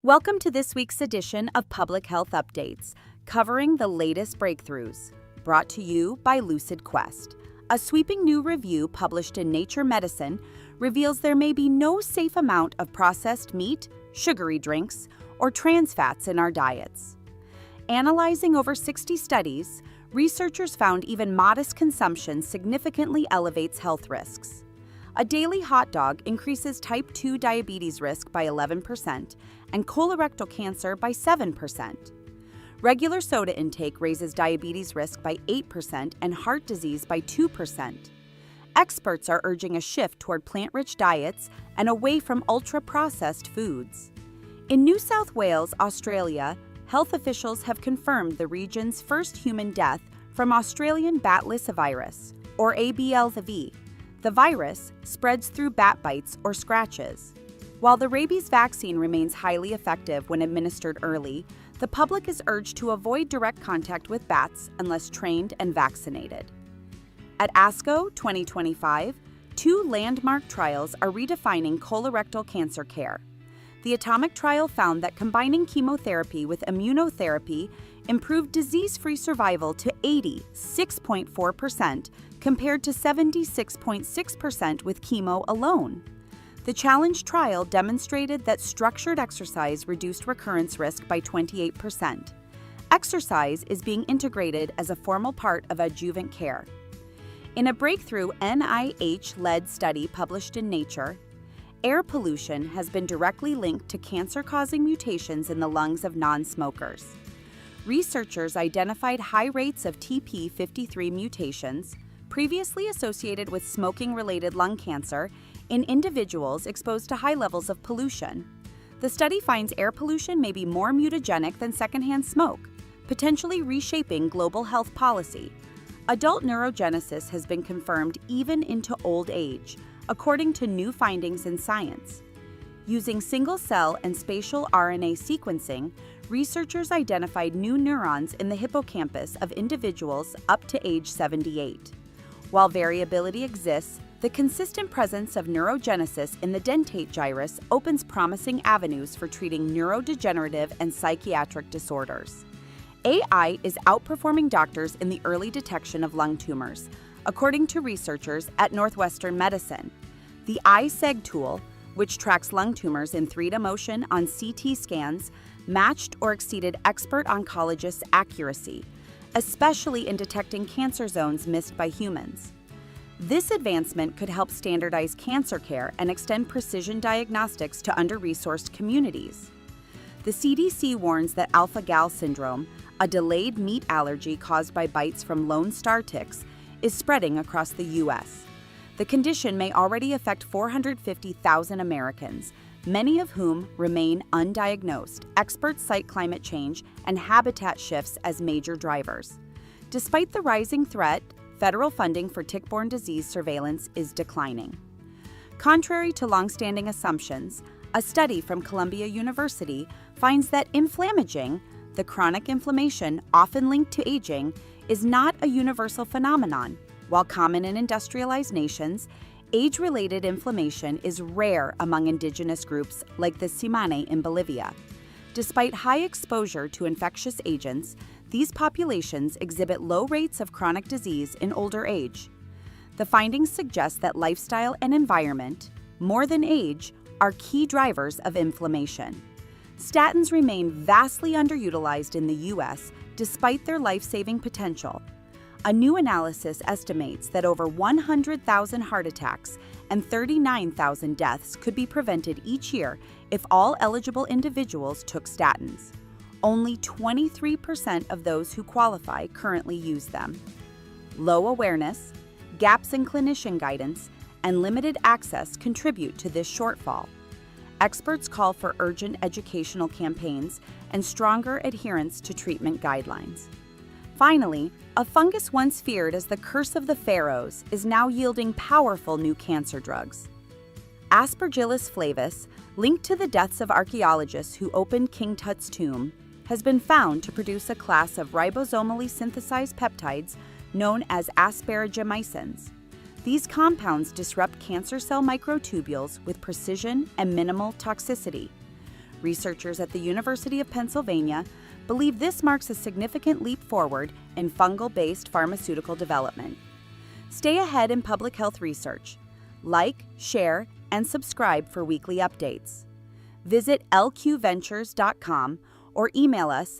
Welcome to this week's edition of Public Health Updates, covering the latest breakthroughs, brought to you by Lucid Quest. A sweeping new review published in Nature Medicine reveals there may be no safe amount of processed meat, sugary drinks, or trans fats in our diets. Analyzing over 60 studies, researchers found even modest consumption significantly elevates health risks. A daily hot dog increases type 2 diabetes risk by 11% and colorectal cancer by 7%. Regular soda intake raises diabetes risk by 8% and heart disease by 2%. Experts are urging a shift toward plant-rich diets and away from ultra-processed foods. In New South Wales, Australia, health officials have confirmed the region's first human death from Australian bat lyssavirus, or ABLV. The virus spreads through bat bites or scratches. While the rabies vaccine remains highly effective when administered early, the public is urged to avoid direct contact with bats unless trained and vaccinated. At ASCO 2025, two landmark trials are redefining colorectal cancer care. The ATOMIC trial found that combining chemotherapy with immunotherapy improved disease-free survival to 86.4% compared to 76.6% with chemo alone. The challenge trial demonstrated that structured exercise reduced recurrence risk by 28%. Exercise is being integrated as a formal part of adjuvant care. In a breakthrough NIH-led study published in Nature, air pollution has been directly linked to cancer-causing mutations in the lungs of non-smokers. Researchers identified high rates of TP53 mutations, previously associated with smoking-related lung cancer, in individuals exposed to high levels of pollution. The study finds air pollution may be more mutagenic than secondhand smoke, potentially reshaping global health policy. Adult neurogenesis has been confirmed even into old age, according to new findings in Science. Using single-cell and spatial RNA sequencing, researchers identified new neurons in the hippocampus of individuals up to age 78. While variability exists, the consistent presence of neurogenesis in the dentate gyrus opens promising avenues for treating neurodegenerative and psychiatric disorders. AI is outperforming doctors in the early detection of lung tumors, according to researchers at Northwestern Medicine. The iSeg tool, which tracks lung tumors in 3D motion on CT scans, matched or exceeded expert oncologists' accuracy, especially in detecting cancer zones missed by humans. This advancement could help standardize cancer care and extend precision diagnostics to under-resourced communities. The CDC warns that alpha-gal syndrome, a delayed meat allergy caused by bites from lone star ticks, is spreading across the U.S. The condition may already affect 450,000 Americans, many of whom remain undiagnosed. Experts cite climate change and habitat shifts as major drivers. Despite the rising threat, federal funding for tick-borne disease surveillance is declining. Contrary to longstanding assumptions, a study from Columbia University finds that inflammaging, the chronic inflammation often linked to aging, is not a universal phenomenon. While common in industrialized nations, age-related inflammation is rare among indigenous groups like the Tsimane in Bolivia. Despite high exposure to infectious agents, these populations exhibit low rates of chronic disease in older age. The findings suggest that lifestyle and environment, more than age, are key drivers of inflammation. Statins remain vastly underutilized in the U.S. despite their life-saving potential. A new analysis estimates that over 100,000 heart attacks and 39,000 deaths could be prevented each year if all eligible individuals took statins. Only 23% of those who qualify currently use them. Low awareness, gaps in clinician guidance, and limited access contribute to this shortfall. Experts call for urgent educational campaigns and stronger adherence to treatment guidelines. Finally, a fungus once feared as the curse of the pharaohs is now yielding powerful new cancer drugs. Aspergillus flavus, linked to the deaths of archaeologists who opened King Tut's tomb, has been found to produce a class of ribosomally synthesized peptides known as asparagomycins. These compounds disrupt cancer cell microtubules with precision and minimal toxicity. Researchers at the University of Pennsylvania believe this marks a significant leap forward in fungal-based pharmaceutical development. Stay ahead in public health research. Like, share, and subscribe for weekly updates. Visit lqventures.com or email us